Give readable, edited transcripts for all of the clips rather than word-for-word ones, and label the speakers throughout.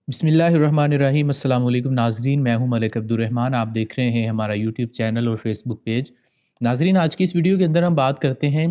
Speaker 1: बिस्मिल्लाहिर्रहमानिर्रहीम। अस्सलाम वालेकुम नाज़रीन, मैं हूं मलिक अब्दुर्रहमान। आप देख रहे हैं हमारा यूट्यूब चैनल और फेसबुक पेज। नाज़रीन, आज की इस वीडियो के अंदर हम बात करते हैं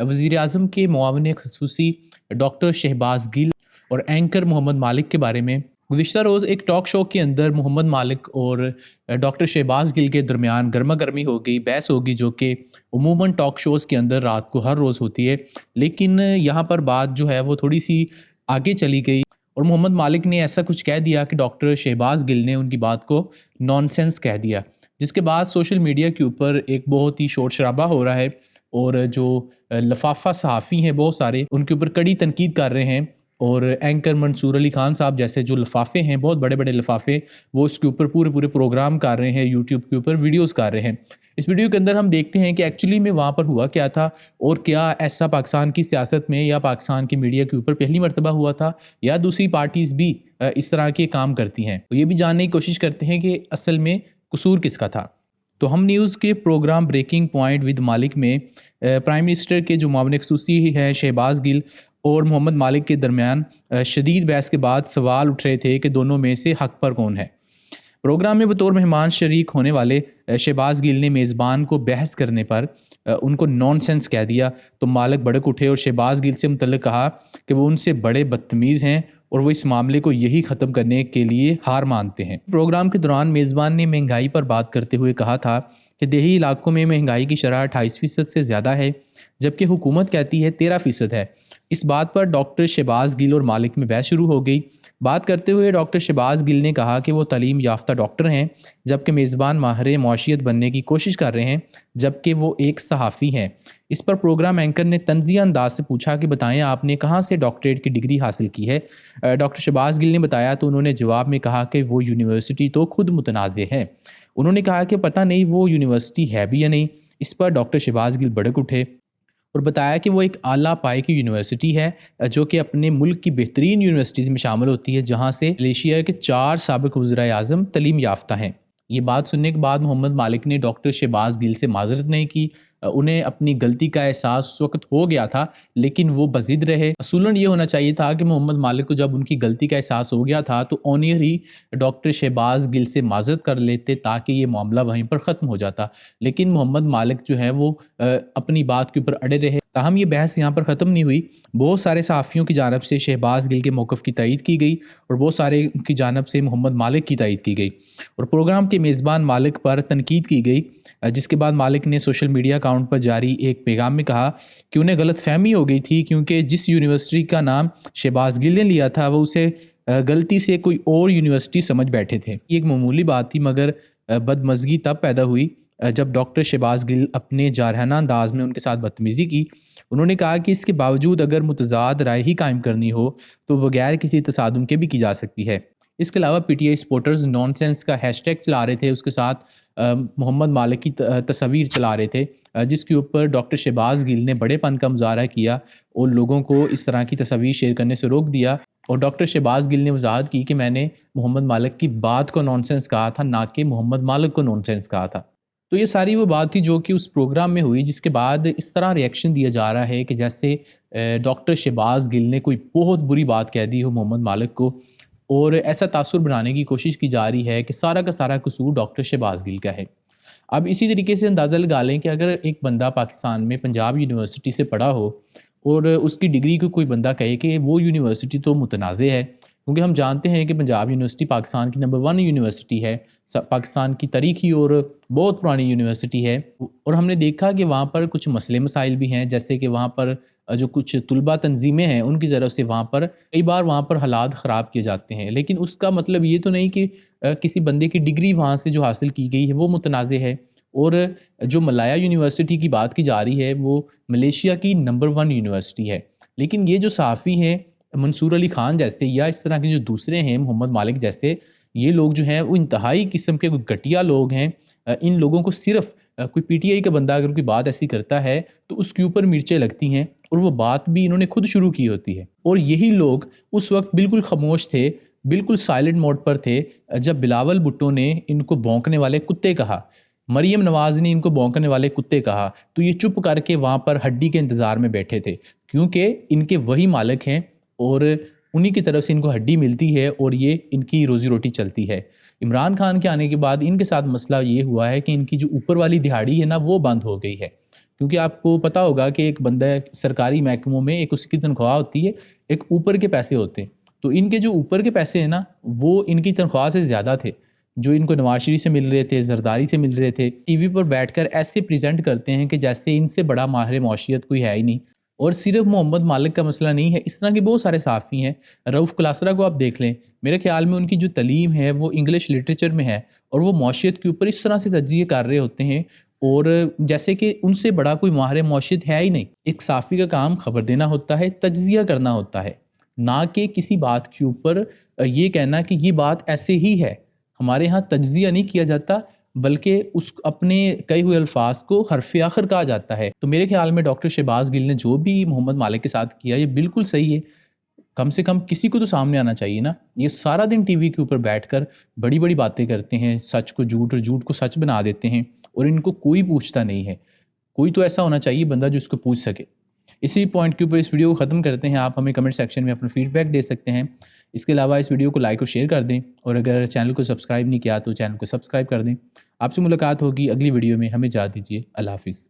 Speaker 1: वज़ीर आज़म के मुआविन ख़ुसूसी डॉक्टर शहबाज गिल और एंकर मोहम्मद मालिक के बारे में। गुज़िश्ता रोज़ एक टॉक शो के अंदर मोहम्मद मालिक और डॉक्टर शहबाज गिल के दरमियान गर्मा गर्मी हो गई, बहस होगी, जो कि उमूमन टॉक शोज़ के अंदर रात को हर रोज़ होती है। लेकिन यहाँ पर बात जो है वो थोड़ी सी आगे चली गई और मोहम्मद मालिक ने ऐसा कुछ कह दिया कि डॉक्टर शहबाज गिल ने उनकी बात को नॉनसेंस कह दिया, जिसके बाद सोशल मीडिया के ऊपर एक बहुत ही शोर शराबा हो रहा है और जो लफाफा सहाफ़ी हैं बहुत सारे उनके ऊपर कड़ी तनकीद कर रहे हैं। और एंकर मंसूर अली खान साहब जैसे जो लफाफे हैं, बहुत बड़े बड़े लफाफे, वो इसके ऊपर पूरे पूरे प्रोग्राम कर रहे हैं, यूट्यूब के ऊपर वीडियोस कर रहे हैं। इस वीडियो के अंदर हम देखते हैं कि एक्चुअली में वहाँ पर हुआ क्या था और क्या ऐसा पाकिस्तान की सियासत में या पाकिस्तान की मीडिया के ऊपर पहली मरतबा हुआ था या दूसरी पार्टीज़ भी इस तरह के काम करती हैं। तो ये भी जानने की कोशिश करते हैं कि असल में कसूर किसका था। तो हम न्यूज़ के प्रोग्राम ब्रेकिंग पॉइंट विद मालिक में प्राइम मिनिस्टर के जो मुआविन ख़ुसूसी हैं शहबाज गिल और मोहम्मद मालिक के दरमियान शदीद बहस के बाद सवाल उठ रहे थे कि दोनों में से हक पर कौन है। प्रोग्राम में बतौर मेहमान शरीक होने वाले शहबाज गिल ने मेज़बान को बहस करने पर उनको नॉनसेंस कह दिया, तो मालिक भड़क उठे और शहबाज गिल से मुतल्लिक़ कहा कि वो उनसे बड़े बदतमीज़ हैं और वो इस मामले को यही ख़त्म करने के लिए हार मानते हैं। प्रोग्राम के दौरान मेज़बान ने महंगाई पर बात करते हुए कहा था कि देही इलाकों में महंगाई की शरह 28% से ज़्यादा है, जबकि हुकूमत कहती है 13% है। इस बात पर डॉक्टर शहबाज गिल और मालिक में बहस शुरू हो गई। बात करते हुए डॉक्टर शहबाज गिल ने कहा कि वो तालीम याफ्ता डॉक्टर हैं, जबकि मेज़बान माहिर मौशियत बनने की कोशिश कर रहे हैं, जबकि वो एक सहाफ़ी हैं। इस पर प्रोग्राम एंकर ने तंज़िया अंदाज से पूछा कि बताएं आपने कहाँ से डॉक्टरेट की डिग्री हासिल की है। डॉक्टर शहबाज गिल ने बताया तो उन्होंने जवाब में कहा कि वो यूनिवर्सिटी तो खुद मुतनाज़ है। उन्होंने कहा कि पता नहीं वो यूनिवर्सिटी है भी या नहीं। इस पर डॉक्टर शहबाज गिल भड़क उठे और बताया कि वो एक आला पाए की यूनिवर्सिटी है जो कि अपने मुल्क की बेहतरीन यूनिवर्सिटीज़ में शामिल होती है, जहाँ से मलेशिया के 4 साबिक़ वज़ीर आज़म तालीम याफ्ता हैं। ये बात सुनने के बाद मोहम्मद मालिक ने डॉक्टर शहबाज गिल से माज़रत नहीं की। उन्हें अपनी गलती का एहसास उस वक्त हो गया था, लेकिन वो बज़िद रहे। असूलन ये होना चाहिए था कि मोहम्मद मालिक को जब उनकी गलती का एहसास हो गया था तो ऑनियर ही डॉक्टर शहबाज गिल से माज़रत कर लेते ताकि ये मामला वहीं पर ख़त्म हो जाता। लेकिन मोहम्मद मालिक जो है वो अपनी बात के ऊपर अड़े रहे। ताहम ये बहस यहाँ पर ख़त्म नहीं हुई। बहुत सारे सहाफ़ियों की जानब से शहबाज गिल के मौक़िफ़ की तायीद की गई और बहुत सारे की जानब से मोहम्मद मालिक की तायीद की गई और प्रोग्राम के मेज़बान मालिक पर तनकीद की गई। जिसके बाद मालिक ने सोशल मीडिया अकाउंट पर जारी एक पैगाम में कहा कि उन्हें गलत फहमी हो गई थी, क्योंकि जिस यूनिवर्सिटी का नाम शहबाज गिल ने लिया था वो उसे गलती से कोई और यूनिवर्सिटी समझ बैठे थे। ये एक मामूली बात थी, मगर बदमज़गी तब पैदा हुई जब डॉक्टर शहबाज गिल अपने जारहाना अंदाज में उनके साथ बदतमीज़ी की। उन्होंने कहा कि इसके बावजूद अगर मुतज़ाद राय ही कायम करनी हो तो बगैर किसी तसादुम के भी की जा सकती है। इसके अलावा पीटीआई सपोर्टर्स नॉनसेंस का हैशटैग चला रहे थे, उसके साथ मोहम्मद मालिक की तस्वीर चला रहे थे, जिसके ऊपर डॉक्टर शहबाज गिल ने बड़ेपन का मुजाहरा किया और लोगों को इस तरह की तस्वीर शेयर करने से रोक दिया। और डॉक्टर शहबाज गिल ने वजाहत की कि मैंने मोहम्मद मालिक की बात को नॉनसेंस कहा था, ना कि मोहम्मद मालिक को नॉनसेंस कहा था। तो ये सारी वो बात थी जो कि उस प्रोग्राम में हुई, जिसके बाद इस तरह रिएक्शन दिया जा रहा है कि जैसे डॉक्टर शहबाज गिल ने कोई बहुत बुरी बात कह दी हो मोहम्मद मालिक को, और ऐसा तासुर बनाने की कोशिश की जा रही है कि सारा का सारा कसूर डॉक्टर शहबाज गिल का है। अब इसी तरीके से अंदाज़ा लगा लें कि अगर एक बंदा पाकिस्तान में पंजाब यूनिवर्सिटी से पढ़ा हो और उसकी डिग्री को कोई बंदा कहे कि वो यूनिवर्सिटी तो मुतनाज़े है, क्योंकि हम जानते हैं कि पंजाब यूनिवर्सिटी पाकिस्तान की नंबर 1 यूनिवर्सिटी है, पाकिस्तान की तारीखी और बहुत पुरानी यूनिवर्सिटी है। और हमने देखा कि वहाँ पर कुछ मसले मसाइल भी हैं, जैसे कि वहाँ पर जो कुछ तुलबा तंजीमें हैं उनकी तरफ से वहाँ पर कई बार वहाँ पर हालात ख़राब किए जाते हैं। लेकिन उसका मतलब ये तो नहीं कि किसी बंदे की डिग्री वहाँ से जो हासिल की गई है वो मुतनाज़े है। और जो मलाया यूनिवर्सिटी की बात की जा रही है वो मलेशिया की नंबर 1 यूनिवर्सिटी है। लेकिन ये जो सहाफ़ी हैं मंसूर अली खान जैसे, या इस तरह के जो दूसरे हैं मोहम्मद मालिक जैसे, ये लोग जो हैं वो इंतहाई किस्म के घटिया लोग हैं। इन लोगों को सिर्फ कोई पीटीआई का बंदा अगर कोई बात ऐसी करता है तो उसके ऊपर मिर्चें लगती हैं, और वो बात भी इन्होंने खुद शुरू की होती है। और यही लोग उस वक्त बिल्कुल खामोश थे, बिल्कुल साइलेंट मोड पर थे जब बिलावल भुट्टो ने इनको भौंकने वाले कुत्ते कहा, मरियम नवाज़ ने इनको भौंकने वाले कुत्ते कहा, तो ये चुप करके वहाँ पर हड्डी के इंतज़ार में बैठे थे, क्योंकि इनके वही मालिक हैं और उन्हीं की तरफ से इनको हड्डी मिलती है और ये इनकी रोज़ी रोटी चलती है। इमरान खान के आने के बाद इनके साथ मसला ये हुआ है कि इनकी जो ऊपर वाली दिहाड़ी है ना वो बंद हो गई है। क्योंकि आपको पता होगा कि एक बंदा सरकारी महकमों में एक उसकी तनख्वाह होती है, एक ऊपर के पैसे होते हैं। तो इनके जो ऊपर के पैसे हैं ना वो इनकी तनख्वाह से ज़्यादा थे। जो इनको नवाज शरीफ से मिल रहे थे, जरदारी से मिल रहे थे, टीवी पर बैठकर ऐसे प्रेजेंट करते हैं कि जैसे इनसे बड़ा माहिर मौशियत कोई है ही नहीं। और सिर्फ मोहम्मद मालिक का मसला नहीं है, इस तरह के बहुत सारे सहाफ़ी हैं। रऊफ़ क्लासरा को आप देख लें, मेरे ख़्याल में उनकी जो तलीम है वो इंग्लिश लिटरेचर में है और वो मौशियत के ऊपर इस तरह से तज्ज़िये कर रहे होते हैं और जैसे कि उनसे बड़ा कोई माहिर मौशियत है ही नहीं। एक सहाफ़ी का काम खबर देना होता है, तज्ज़िया करना होता है, ना कि किसी बात के ऊपर ये कहना कि ये बात ऐसे ही है। हमारे यहाँ तज्ज़िया नहीं किया जाता बल्कि उस अपने कहे हुए अल्फाज को हरफ़ आखिर कहा जाता है। तो मेरे ख़्याल में डॉक्टर शहबाज गिल ने जो भी मोहम्मद मालिक के साथ किया ये बिल्कुल सही है। कम से कम किसी को तो सामने आना चाहिए ना। ये सारा दिन टीवी के ऊपर बैठकर बड़ी-बड़ी बातें करते हैं, सच को झूठ और झूठ को सच बना देते हैं और इनको कोई पूछता नहीं है। कोई तो ऐसा होना चाहिए बंदा जो इसको पूछ सके। इसी पॉइंट के ऊपर इस वीडियो को ख़त्म करते हैं। आप हमें कमेंट सेक्शन में अपना फीडबैक दे सकते हैं। इसके अलावा इस वीडियो को लाइक और शेयर कर दें और अगर चैनल को सब्सक्राइब नहीं किया तो चैनल को सब्सक्राइब कर दें। आपसे मुलाकात होगी अगली वीडियो में। हमें इजाज़त दीजिए। अल्लाह हाफ़िज़।